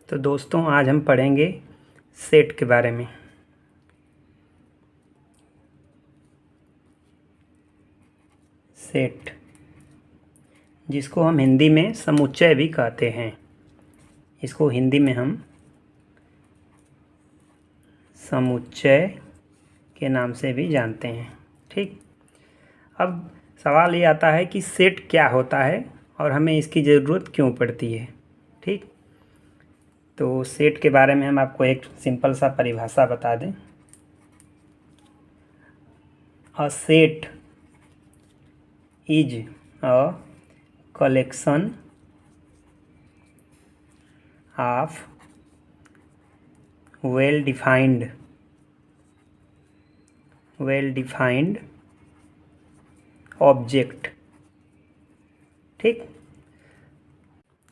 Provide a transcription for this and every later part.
तो दोस्तों आज हम पढ़ेंगे सेट के बारे में। सेट, जिसको हम हिंदी में समुच्चय भी कहते हैं, इसको हिंदी में हम समुच्चय के नाम से भी जानते हैं। ठीक, अब सवाल ये आता है कि सेट क्या होता है और हमें इसकी ज़रूरत क्यों पड़ती है। ठीक, तो सेट के बारे में हम आपको एक सिंपल सा परिभाषा बता दें। A set is a collection of well defined object. ठीक,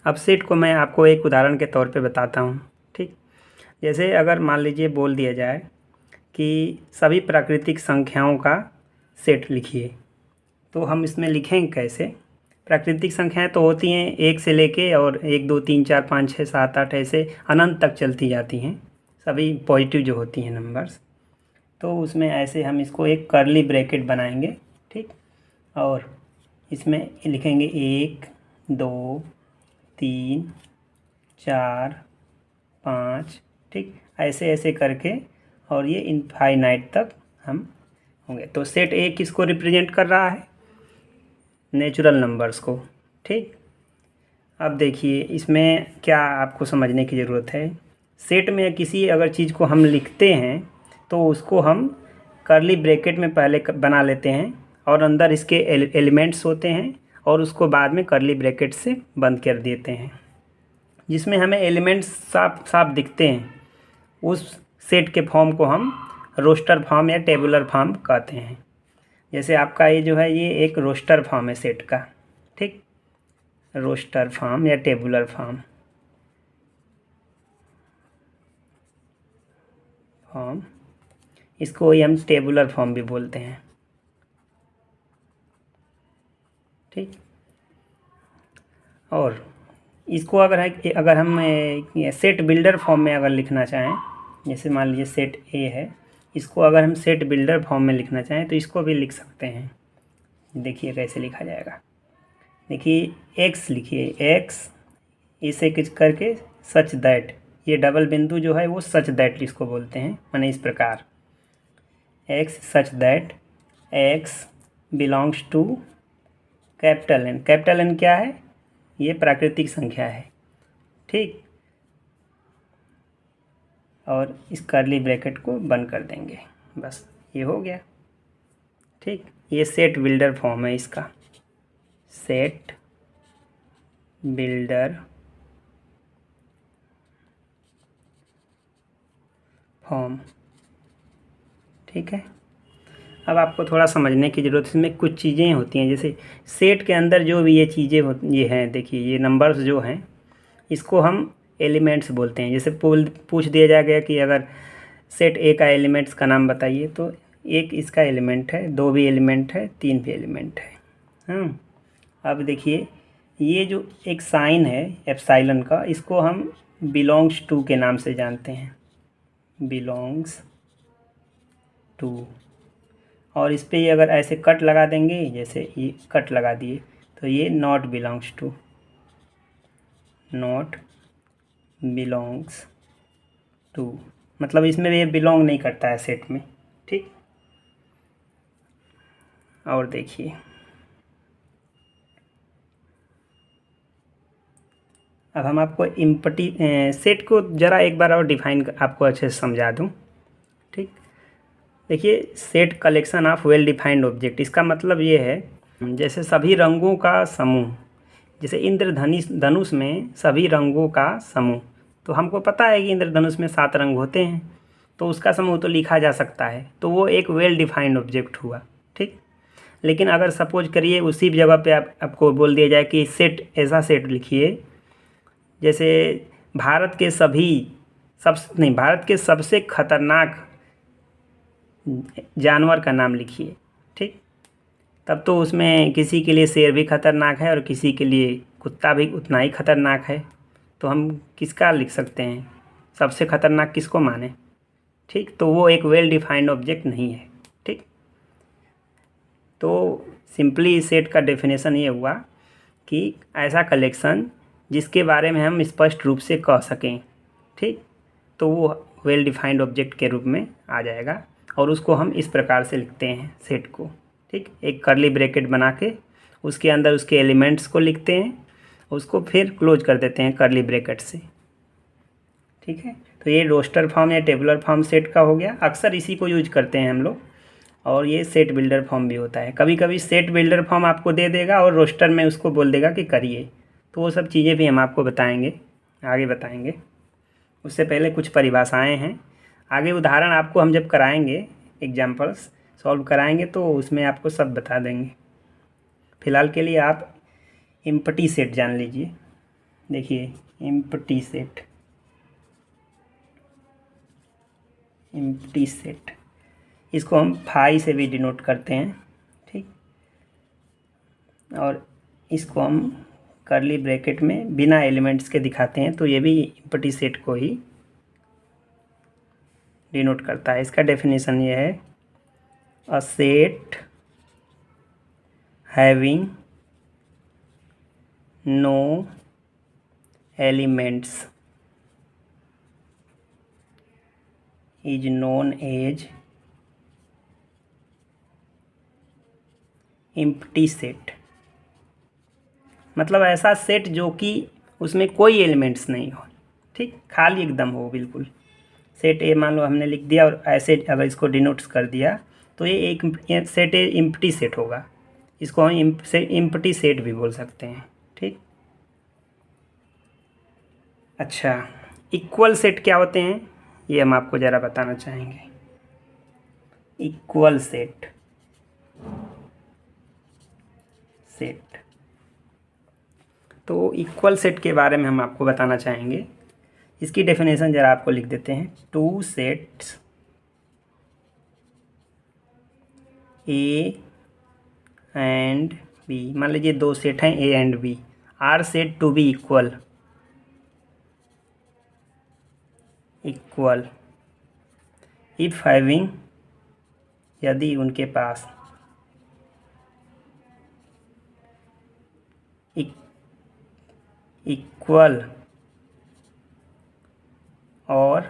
अब सेट को मैं आपको एक उदाहरण के तौर पे बताता हूँ। ठीक, जैसे अगर मान लीजिए बोल दिया जाए कि सभी प्राकृतिक संख्याओं का सेट लिखिए, तो हम इसमें लिखेंगे कैसे। प्राकृतिक संख्याएं तो होती हैं 1 से लेके और 1 2 3 4 5 6 7 8 ऐसे अनंत तक चलती जाती हैं, सभी पॉजिटिव जो होती हैं नंबर्स। तो उसमें ऐसे हम इसको एक कर्ली ब्रैकेट बनाएंगे। ठीक, और इसमें लिखेंगे 1 2 3 4 5। ठीक, ऐसे ऐसे करके और ये इनफाइनाइट तक हम होंगे। तो सेट ए किसको रिप्रेजेंट कर रहा है? नेचुरल नंबर्स को। ठीक, अब देखिए इसमें क्या आपको समझने की ज़रूरत है। सेट में किसी अगर चीज़ को हम लिखते हैं तो उसको हम कर्ली ब्रैकेट में पहले बना लेते हैं और अंदर इसके एलिमेंट्स होते हैं और उसको बाद में कर्ली ब्रैकेट से बंद कर देते हैं। जिसमें हमें एलिमेंट्स साफ साफ दिखते हैं उस सेट के फॉर्म को हम रोस्टर फॉर्म या टेबुलर फॉर्म कहते हैं। जैसे आपका ये जो है ये एक रोस्टर फॉर्म है सेट का। ठीक, रोस्टर फॉर्म या टेबुलर फॉर्म इसको ही हम टेबुलर फॉर्म भी बोलते हैं। ठीक, और इसको अगर हम सेट बिल्डर फॉर्म में अगर लिखना चाहें, जैसे मान लीजिए सेट ए है, इसको अगर हम सेट बिल्डर फॉर्म में लिखना चाहें तो इसको भी लिख सकते हैं। देखिए कैसे लिखा जाएगा। देखिए एक्स लिखिए, एक्स इसे कुछ करके सच दैट, ये डबल बिंदु जो है वो सच दैट इसको बोलते हैं। माने इस प्रकार X such that X belongs to capital N. Capital N क्या है? ये प्राकृतिक संख्या है। ठीक, और इस कर्ली ब्रैकेट को बंद कर देंगे, बस ये हो गया। ठीक, ये सेट बिल्डर फॉर्म है इसका, सेट बिल्डर फॉर्म। ठीक है, अब आपको थोड़ा समझने की ज़रूरत है। इसमें कुछ चीज़ें होती हैं, जैसे सेट के अंदर जो भी ये चीज़ें होती ये हैं, देखिए ये नंबर्स जो हैं इसको हम एलिमेंट्स बोलते हैं। जैसे पूछ दिया जाएगा कि अगर सेट ए का एलिमेंट्स का नाम बताइए, तो एक इसका एलिमेंट है, 2 भी एलिमेंट है, 3 भी एलिमेंट है। अब देखिए ये जो एक साइन है एप्सिलॉन का, इसको हम बिलोंग्स टू के नाम से जानते हैं, बिलोंग्स टू। और इस पर ये अगर ऐसे कट लगा देंगे, जैसे ये कट लगा दिए, तो ये not belongs to, not belongs to, मतलब इसमें ये बिलोंग नहीं करता है सेट में। ठीक, और देखिए अब हम आपको सेट को ज़रा एक बार और डिफाइन आपको अच्छे से समझा दूँ। ठीक, देखिए set collection of well defined object, इसका मतलब ये है जैसे सभी रंगों का समूह, जैसे इंद्रधनुष में सभी रंगों का समूह। तो हमको पता है कि इंद्रधनुष में 7 रंग होते हैं, तो उसका समूह तो लिखा जा सकता है, तो वो एक वेल डिफाइंड ऑब्जेक्ट हुआ। ठीक, लेकिन अगर सपोज करिए उसी जगह पे आपको बोल दिया जाए कि सेट, ऐसा सेट लिखिए जैसे भारत के सबसे खतरनाक जानवर का नाम लिखिए। ठीक, तब तो उसमें किसी के लिए शेर भी खतरनाक है और किसी के लिए कुत्ता भी उतना ही खतरनाक है। तो हम किसका लिख सकते हैं, सबसे ख़तरनाक किसको माने, ठीक। तो वो एक वेल डिफाइंड ऑब्जेक्ट नहीं है, ठीक। तो सिंपली सेट का डेफिनेशन ये हुआ कि ऐसा कलेक्शन जिसके बारे में हम स्पष्ट रूप से कह सकें, ठीक, तो वो वेल डिफाइंड ऑब्जेक्ट के रूप में आ जाएगा। और उसको हम इस प्रकार से लिखते हैं सेट को, ठीक। एक कर्ली ब्रैकेट बना के उसके अंदर उसके एलिमेंट्स को लिखते हैं, उसको फिर क्लोज कर देते हैं कर्ली ब्रैकेट से, ठीक है। तो ये रोस्टर फॉर्म या टेबुलर फॉर्म सेट का हो गया, अक्सर इसी को यूज करते हैं हम लोग। और ये सेट बिल्डर फॉर्म भी होता है, कभी कभी सेट बिल्डर फॉर्म आपको दे देगा और रोस्टर में उसको बोल देगा कि करिए। तो वो सब चीज़ें भी हम आपको बताएंगे, आगे बताएंगे। उससे पहले कुछ परिभाषाएं हैं, आगे उदाहरण आपको हम जब कराएंगे, एग्जाम्पल्स सॉल्व कराएंगे तो उसमें आपको सब बता देंगे। फ़िलहाल के लिए आप एम्प्टी सेट जान लीजिए। देखिए एम्प्टी सेट, इसको हम फाई से भी डिनोट करते हैं, ठीक। और इसको हम कर्ली ब्रैकेट में बिना एलिमेंट्स के दिखाते हैं, तो ये भी एम्प्टी सेट को ही डिनोट करता है। इसका डेफिनेशन ये है, a set having no elements is known as empty set. मतलब ऐसा सेट जो कि उसमें कोई एलिमेंट्स नहीं हो, ठीक, खाली एकदम हो बिल्कुल। सेट ए मान लो हमने लिख दिया और ऐसे अगर इसको डिनोट्स कर दिया तो ये एक सेट ए एम्प्टी सेट होगा। इसको हम एम्प्टी सेट भी बोल सकते हैं, ठीक। अच्छा, इक्वल सेट क्या होते हैं ये हम आपको ज़रा बताना चाहेंगे। इक्वल सेट तो इक्वल सेट के बारे में हम आपको बताना चाहेंगे। इसकी डेफिनेशन ज़रा आपको लिख देते हैं। Two sets A and B, मान लीजिए दो सेट हैं A and B, are set to be equal if having, यदि उनके पास इक्वल और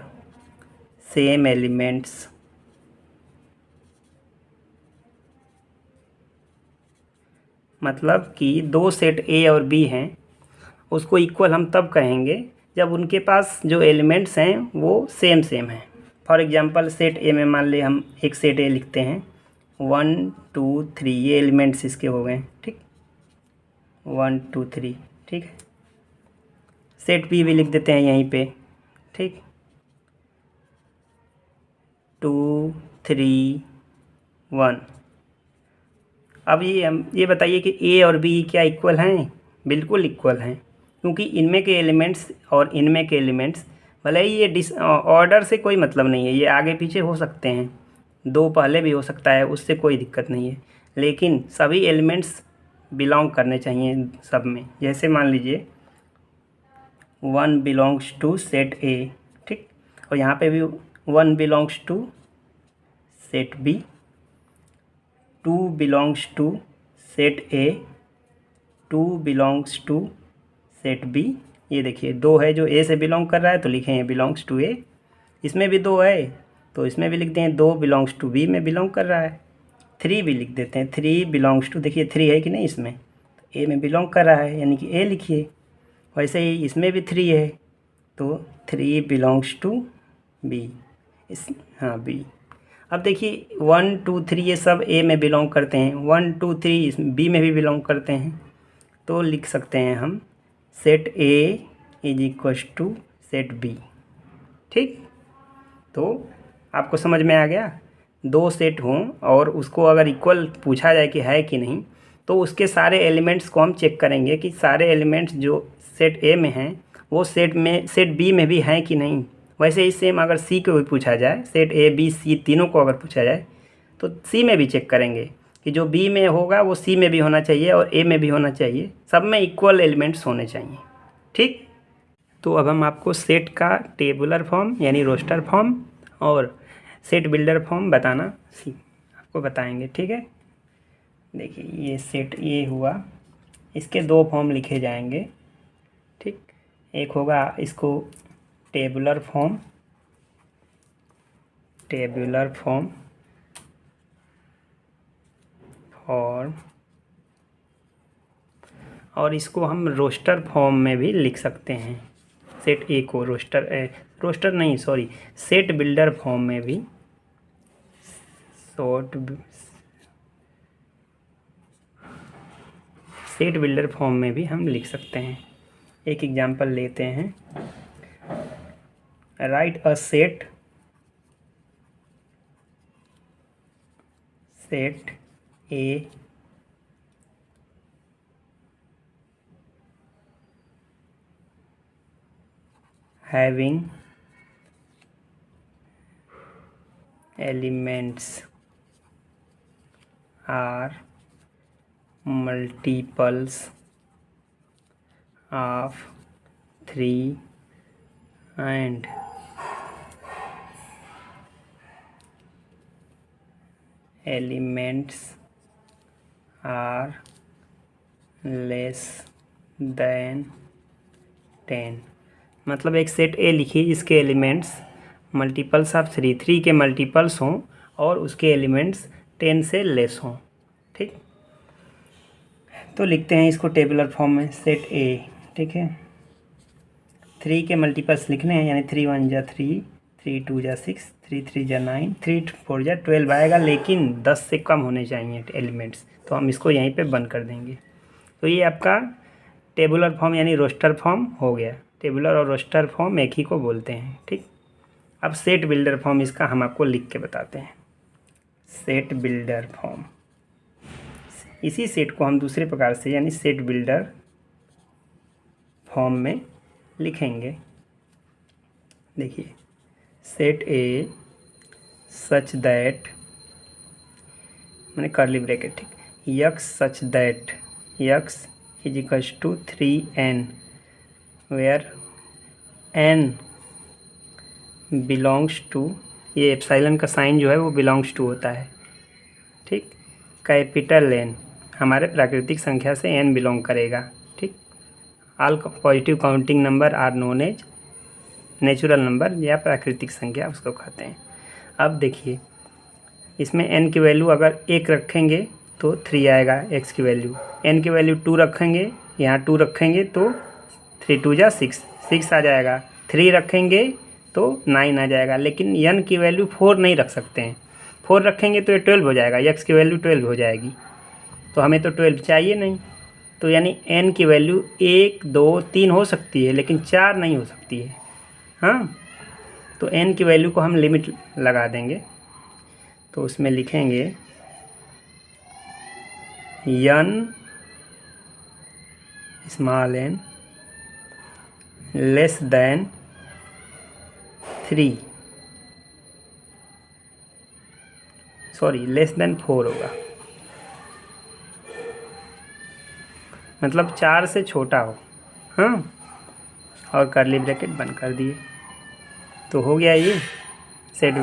सेम एलिमेंट्स, मतलब कि दो सेट ए और बी हैं, उसको इक्वल हम तब कहेंगे जब उनके पास जो एलिमेंट्स हैं वो सेम हैं। फॉर एग्जांपल सेट ए में मान लिया हम एक सेट ए लिखते हैं, 1 2 3, ये एलिमेंट्स इसके हो गए, ठीक, 1 2 3, ठीक है। सेट बी भी लिख देते हैं यहीं पे, ठीक, 2 3 1। अब ये बताइए कि ए और बी क्या इक्वल हैं? बिल्कुल इक्वल हैं, क्योंकि इनमें के एलिमेंट्स और इनमें के एलिमेंट्स, भले ही ये ऑर्डर से कोई मतलब नहीं है, ये आगे पीछे हो सकते हैं, दो पहले भी हो सकता है, उससे कोई दिक्कत नहीं है, लेकिन सभी एलिमेंट्स बिलोंग करने चाहिए सब में। जैसे मान लीजिए 1 बिलोंग्स टू सेट ए, ठीक, और यहाँ पे भी 1 belongs to set B, 2 belongs to set A, 2 belongs to set B. ये देखिए दो है जो ए से बिलोंग कर रहा है तो लिखे हैं बिलोंग्स टू ए, इसमें भी दो है तो इसमें भी लिखते हैं 2 बिलोंग्स टू बी में बिलोंग कर रहा है। 3 भी लिख देते हैं, 3 बिलोंग्स टू, देखिए 3 है कि नहीं इसमें, तो ए में बिलोंग कर रहा है यानी कि ए लिखिए। वैसे ही इसमें भी 3 है तो 3 बिलोंग्स टू बी, हाँ बी। अब देखिए 1 2 3 ये सब ए में बिलोंग करते हैं, 1 2 3 इस बी में भी बिलोंग करते हैं, तो लिख सकते हैं हम set A is equal to set B, ठीक। तो आपको समझ में आ गया, दो सेट हों और उसको अगर इक्वल पूछा जाए कि है कि नहीं, तो उसके सारे एलिमेंट्स को हम चेक करेंगे कि सारे एलिमेंट्स जो सेट ए में हैं वो सेट बी में भी हैं कि नहीं। वैसे ही सेम अगर सी को भी पूछा जाए, सेट ए बी सी तीनों को अगर पूछा जाए तो सी में भी चेक करेंगे कि जो बी में होगा वो सी में भी होना चाहिए और ए में भी होना चाहिए, सब में इक्वल एलिमेंट्स होने चाहिए, ठीक। तो अब हम आपको सेट का टेबुलर फॉर्म यानी रोस्टर फॉर्म और सेट बिल्डर फॉर्म आपको बताएंगे, ठीक है। देखिए ये सेट ये हुआ, इसके दो फॉर्म लिखे जाएंगे, ठीक। एक होगा इसको टेबुलर फॉर्म और इसको हम रोस्टर फॉर्म में भी लिख सकते हैं। सेट ए को सेट बिल्डर फॉर्म में भी सेट बिल्डर फॉर्म में भी हम लिख सकते हैं। एक एग्जांपल लेते हैं। Right a set A having elements are multiples of 3 and elements are less than 10। मतलब एक सेट ए लिखिए जिसके एलिमेंट्स मल्टीपल्स ऑफ 3 के मल्टीपल्स हों और उसके एलिमेंट्स 10 से लेस हों, ठीक। तो लिखते हैं इसको टेबुलर फॉर्म में सेट ए, ठीक है। 3 के मल्टीपल्स लिखने हैं, यानी 3 1 जा 3, 3 2 जा 6, 3 3 जा 9, 3 4 जा 12 आएगा, लेकिन 10 से कम होने चाहिए एलिमेंट्स, तो हम इसको यहीं पे बंद कर देंगे। तो ये आपका टेबुलर फॉर्म यानी रोस्टर फॉर्म हो गया। टेबुलर और रोस्टर फॉर्म एक ही को बोलते हैं, ठीक। अब सेट बिल्डर फॉर्म इसका हम आपको लिख के बताते हैं। सेट बिल्डर फॉर्म, इसी सेट को हम दूसरे प्रकार से यानी सेट बिल्डर फॉर्म में लिखेंगे। देखिए सेट ए सच दैट, मैंने कर्ली ब्रैकेट, ठीक, X such that X is equals to 3n where n belongs to, ये एप्सिलॉन का साइन जो है वो बिलोंग्स टू होता है, ठीक। कैपिटल N हमारे प्राकृतिक संख्या से n बिलोंग करेगा, ठीक। All positive counting number are known as natural number या प्राकृतिक संख्या उसको कहते हैं। अब देखिए इसमें n की वैल्यू अगर 1 रखेंगे तो 3 आएगा, x की वैल्यू, n की वैल्यू 2 रखेंगे, यहाँ 2 रखेंगे तो 3 2 जा 6 आ जाएगा, 3 रखेंगे तो 9 आ जाएगा, लेकिन n की वैल्यू 4 नहीं रख सकते हैं। 4 रखेंगे तो ये 12 हो जाएगा, x की वैल्यू 12 हो जाएगी, तो हमें तो 12 चाहिए नहीं। तो यानी n की वैल्यू 1 2 3 हो सकती है, लेकिन 4 नहीं हो सकती है, हाँ। तो n की वैल्यू को हम लिमिट लगा देंगे, तो उसमें लिखेंगे n small n less than 3, less than 4 होगा, मतलब 4 से छोटा हो, हाँ। और कर्ली ब्रैकेट बंद कर दिए, तो हो गया ये सेट